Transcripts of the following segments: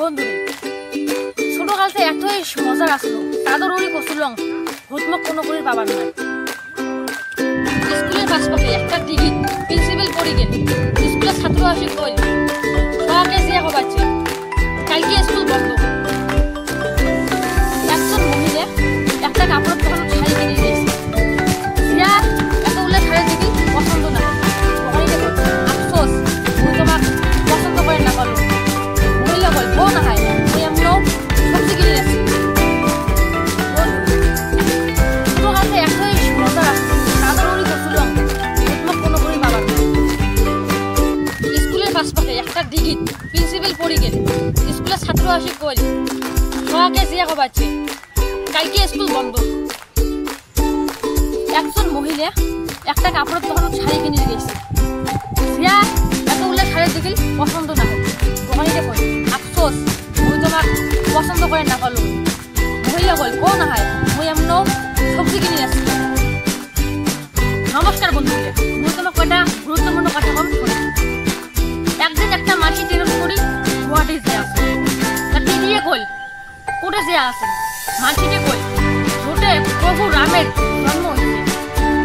বন্ধুরে ছোটকালতে এতই মজা আসলো তাদের ওই কচুলং হুতমক কোনো করে পাবার না। স্কুলের পাশে একটা ডিগ্রি প্রিন্সিপাল পড়ে গেল। স্কুলের ছাত্র আসি কইল সবাইকে যে হবাচ্ছে কালকে স্কুল বন্ধ। একজন মহিলা একটা কাপড় তখন শাড়ি কিনে দিয়েছে। এত উল্লে শাড়ি দিবি পছন্দ না, আফসোস মুই তোমার পছন্দ করে না পারলো। মহিলা বল ও না হয় মুই এমনও সবজি কিনে দিয়েছি। তোর কাছে এতই মজা আসছে তাদের ওই কচুলং হুতমক কোনো করে পাবার না। স্কুলের পাশে একটা ডিগ্রি প্রিন্সিপাল পড়ে গেল। স্কুলের ছাত্র আসি কইল সবাইকে যে হবাচ্ছে কালকে স্কুল বন্ধ। একজন মহিলা একটা কাপড়ের দোকানে শাড়ি কিনে গেছে। এত উল্লে শাড়ি দিবিল পছন্দ না হয় দোকানিতে কই আফসোস মুই তোমার পছন্দ করে না পারলো। মহিলা বল ও না হয় মুই এমনও সবজি কিনে আসছি। নমস্কার বন্ধুরা, মুই তোমার কয়টা গুরুত্বপূর্ণ কথা কম শুনি। একদিন একটা মাসি ট্রেন করি গুয়াহাটি যে আছে টিভিয়ে কই কোটে যে আছে মাসিটে কই ছোটে প্রভু রামের জন্ম হয়েছে।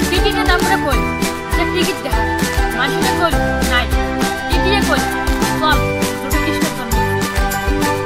টিকিটে না করে কই টিকিট দেখা মাসিটে কই